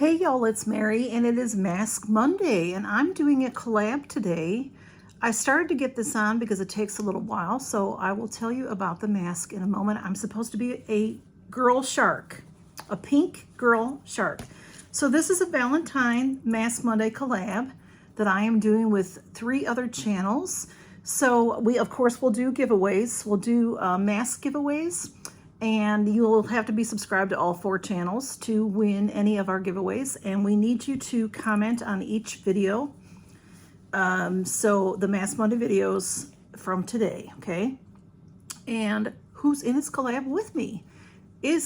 Hey y'all, it's Mary and it is Mask Monday and I'm doing a collab today. I started to get this on because it takes a little while, so I will tell you about the mask in a moment. I'm supposed to be a girl shark, a pink girl shark. So this is a Valentine Mask Monday collab that I am doing with 3 other channels. So we, of course, will do giveaways. We'll do mask giveaways. And you'll have to be subscribed to all 4 channels to win any of our giveaways. And we need you to comment on each video. So the Mask Monday videos from today, okay? And who's in this collab with me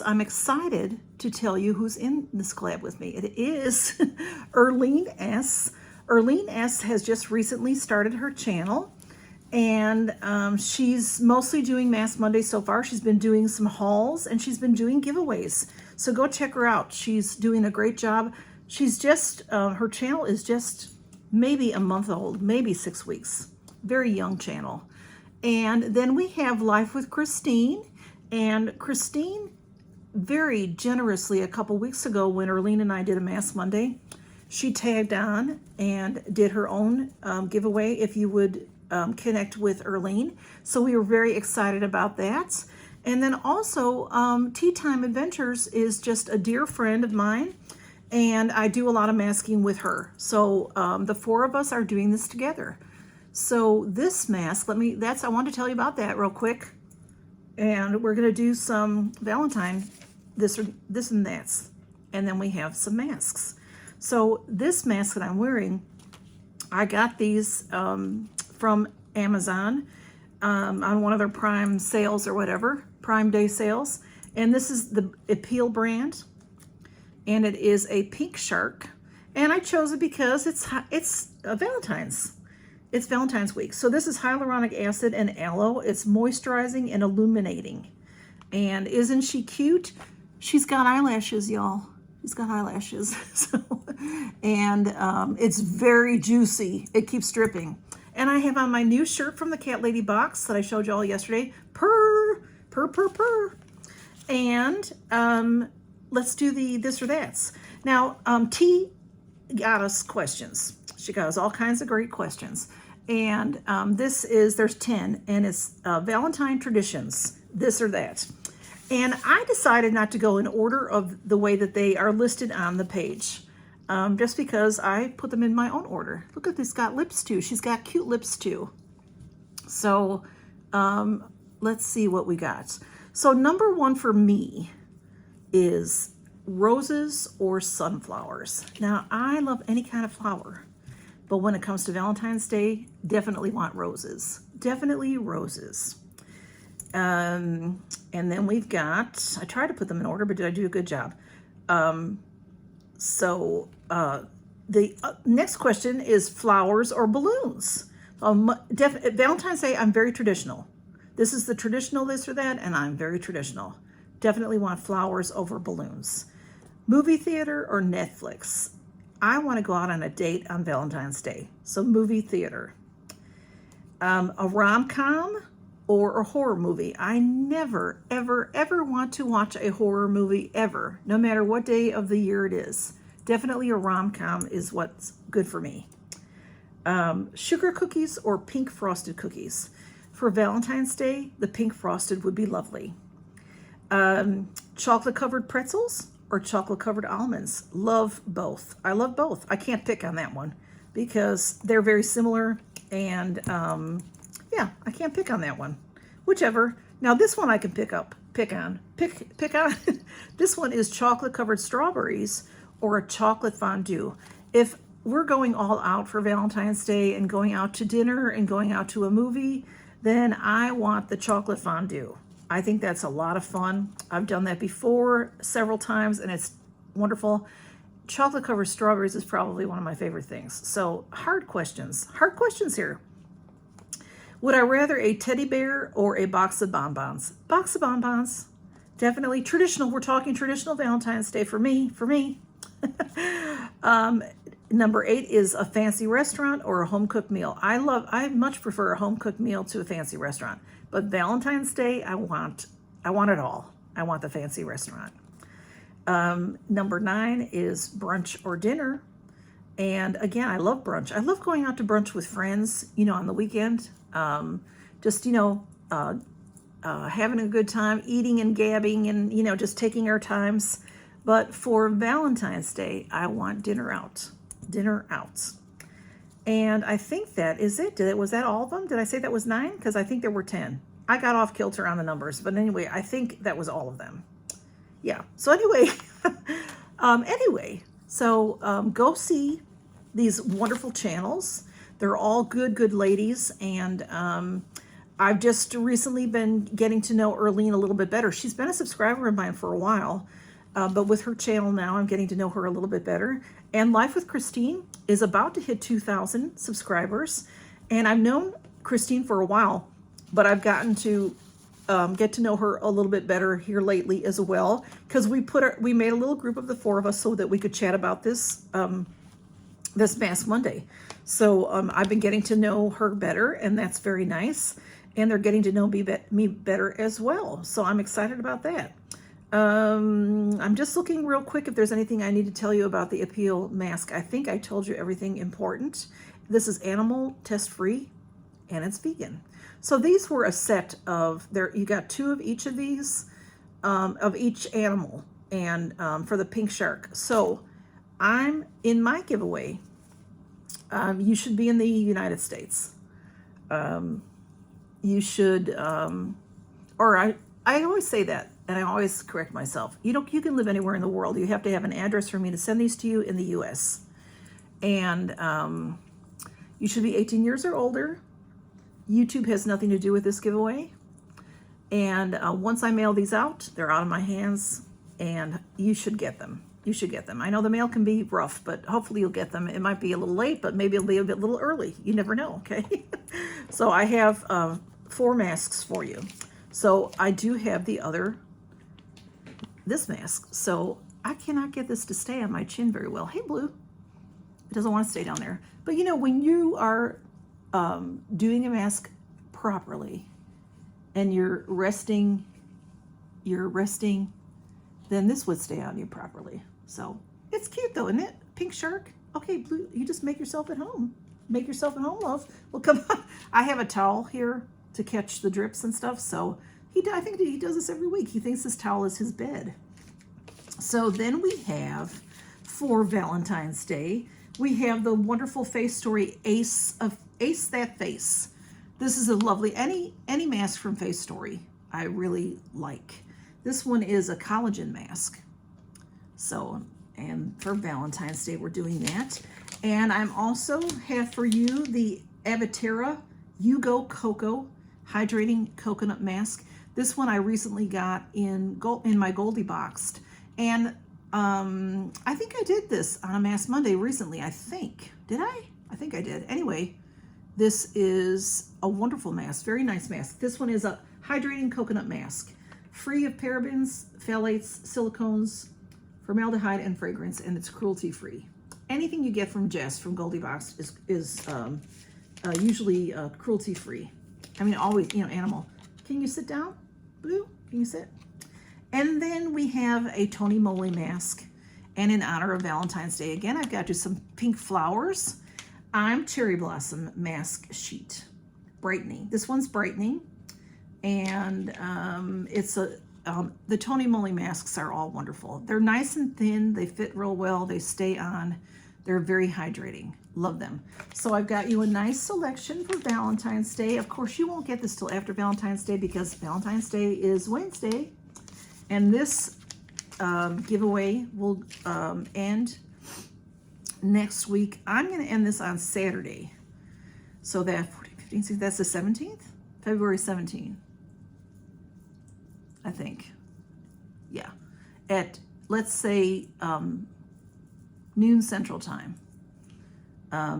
I'm excited to tell you who's in this collab with me. It is Erlene S. Erlene S has just recently started her channel. And she's mostly doing Mask Monday so far. She's been doing some hauls and she's been doing giveaways. So go check her out. She's doing a great job. She's just, her channel is just maybe a month old, maybe 6 weeks. Very young channel. And then we have Life with Christine. And Christine, very generously a couple weeks ago when Erlene and I did a Mask Monday, she tagged on and did her own giveaway if you would connect with Erlene. So we were very excited about that. And then also Tea Time Adventures is just a dear friend of mine and I do a lot of masking with her. So the 4 of us are doing this together. So this mask, I want to tell you about that real quick. And we're going to do some Valentine, this and that's. And then we have some masks. So this mask that I'm wearing, I got these from Amazon on one of their Prime sales or whatever, Prime Day sales. And this is the Appeal brand. And it is a pink shark. And I chose it because it's Valentine's. It's Valentine's week. So this is hyaluronic acid and aloe. It's moisturizing and illuminating. And isn't she cute? She's got eyelashes, y'all. She's got eyelashes. And it's very juicy. It keeps dripping. And I have on my new shirt from the CatLady Box that I showed you all yesterday. Purr. And let's do the this or that's. Now, T got us questions. She got us all kinds of great questions. And there's 10, and it's Valentine traditions, this or that. And I decided not to go in order of the way that they are listed on the page. Just because I put them in my own order. Look at this, got lips too. She's got cute lips too. So let's see what we got. So number 1 for me is roses or sunflowers. Now I love any kind of flower, but when it comes to Valentine's Day, definitely want roses. Definitely roses. And then we've got, I tried to put them in order, but did I do a good job? So the next question is flowers or balloons. Valentine's Day, I'm very traditional. This is the traditional this or that, and I'm very traditional. Definitely want flowers over balloons. Movie theater or Netflix? I want to go out on a date on Valentine's Day, so movie theater. A rom-com or a horror movie? I never, ever, ever want to watch a horror movie ever, no matter what day of the year it is. Definitely a rom-com is what's good for me. Sugar cookies or pink frosted cookies? For Valentine's Day, the pink frosted would be lovely. Chocolate covered pretzels or chocolate covered almonds? Love both. I love both. I can't pick on that one because they're very similar, and yeah, I can't pick on that one. Whichever. Now this one I can pick on. This one is chocolate covered strawberries or a chocolate fondue. If we're going all out for Valentine's Day and going out to dinner and going out to a movie, then I want the chocolate fondue. I think that's a lot of fun. I've done that before several times and it's wonderful. Chocolate covered strawberries is probably one of my favorite things. So hard questions here. Would I rather a teddy bear or a box of bonbons? Box of bonbons. Definitely traditional. We're talking traditional Valentine's Day for me. Number 8 is a fancy restaurant or a home cooked meal. I much prefer a home cooked meal to a fancy restaurant. But Valentine's Day, I want it all. I want the fancy restaurant. Number 9 is brunch or dinner. And again, I love brunch. I love going out to brunch with friends, on the weekend. Just, having a good time, eating and gabbing and, just taking our times. But for Valentine's Day, I want dinner out. Dinner out. And I think that is it. Was that all of them? Did I say that was 9? Because I think there were 10. I got off kilter on the numbers. But anyway, I think that was all of them. Yeah. So anyway, go see these wonderful channels. They're all good ladies. And I've just recently been getting to know Erlene a little bit better. She's been a subscriber of mine for a while. But with her channel now, I'm getting to know her a little bit better. And Life with Christine is about to hit 2,000 subscribers. And I've known Christine for a while, but I've gotten to get to know her a little bit better here lately as well. Because we made a little group of the 4 of us so that we could chat about this this Mask Monday. So I've been getting to know her better, and that's very nice. And they're getting to know me better as well. So I'm excited about that. I'm just looking real quick if there's anything I need to tell you about the Appeal mask. I think I told you everything important. This is animal test free and it's vegan. So these were a set of you got 2 of each of these, of each animal, and for the pink shark. So I'm in my giveaway. You should be in the United States. You should, or I always say that. And I always correct myself. You can live anywhere in the world. You have to have an address for me to send these to you in the U.S. And you should be 18 years or older. YouTube has nothing to do with this giveaway. And once I mail these out, they're out of my hands, and you should get them. You should get them. I know the mail can be rough, but hopefully you'll get them. It might be a little late, but maybe it'll be a little early. You never know, okay? So I have 4 masks for you. So I do have this mask. So I cannot get this to stay on my chin very well. Hey, Blue. It doesn't want to stay down there. But when you are doing a mask properly and you're resting, then this would stay on you properly. So it's cute though, isn't it? Pink shark. Okay, Blue, you just make yourself at home. Make yourself at home, love. Well, come on. I have a towel here to catch the drips and stuff. So I think he does this every week. He thinks this towel is his bed. So then we have, for Valentine's Day, we have the wonderful Face Story Ace That Face. This is a lovely, any mask from Face Story I really like. This one is a collagen mask. So, and for Valentine's Day, we're doing that. And I'm also have for you the Avatera Yugo Cocoa Hydrating Coconut Mask. This one I recently got in my Goldie box. And I think I did this on a Mask Monday recently, I think. Did I? I think I did. Anyway, this is a wonderful mask. Very nice mask. This one is a hydrating coconut mask. Free of parabens, phthalates, silicones, formaldehyde, and fragrance, and it's cruelty-free. Anything you get from Jess from Goldie Box is usually cruelty-free. I mean, always, animal. Can you sit down, Blue? Can you sit? And then we have a Tony Moly mask. And in honor of Valentine's Day, again, I've got you some pink flowers. I'm Cherry Blossom Mask Sheet. Brightening. This one's brightening. And it's the Tony Moly masks are all wonderful. They're nice and thin. They fit real well. They stay on. They're very hydrating. Love them. So I've got you a nice selection for Valentine's Day. Of course, you won't get this till after Valentine's Day because Valentine's Day is Wednesday. And this giveaway will end next week. I'm going to end this on Saturday. So that 14, 15, 16, that's the 17th? February 17th. I think. Yeah. At, let's say, noon Central Time.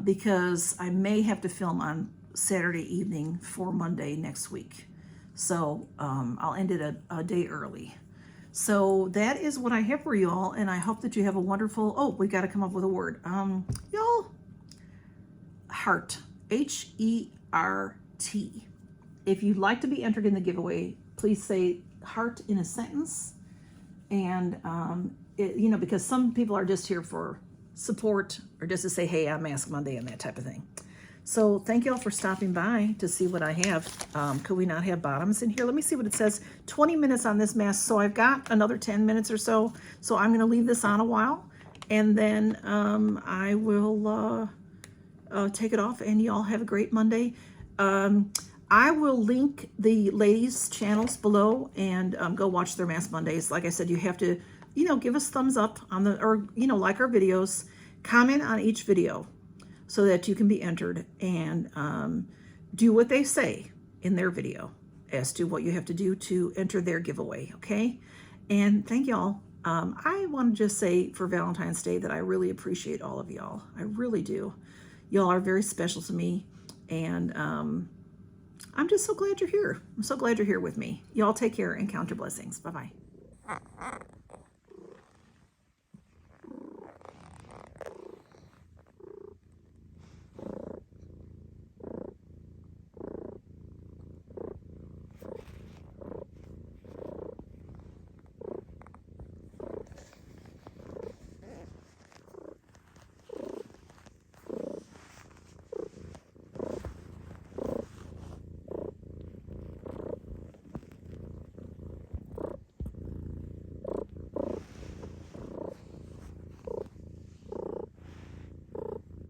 Because I may have to film on Saturday evening for Monday next week. So I'll end it a day early. So that is what I have for you all, and I hope that you have a wonderful, we got to come up with a word. Y'all, heart, H-E-R-T. If you'd like to be entered in the giveaway, please say heart in a sentence, and you know, because some people are just here for support or just to say, hey, I'm Mask Monday and that type of thing. So thank you all for stopping by to see what I have. Could we not have bottoms in here? Let me see what it says. 20 minutes on this mask. So I've got another 10 minutes or so. So I'm going to leave this on a while. And then I will take it off. And y'all have a great Monday. I will link the ladies' channels below and go watch their Mask Mondays. Like I said, you have to, you know, give us thumbs up on the, or, you know, like our videos. Comment on each video, so that you can be entered, and do what they say in their video as to what you have to do to enter their giveaway, okay? And thank y'all. I want to just say for Valentine's Day that I really appreciate all of y'all. I really do. Y'all are very special to me, and I'm just so glad you're here. I'm so glad you're here with me. Y'all take care and count your blessings. Bye-bye.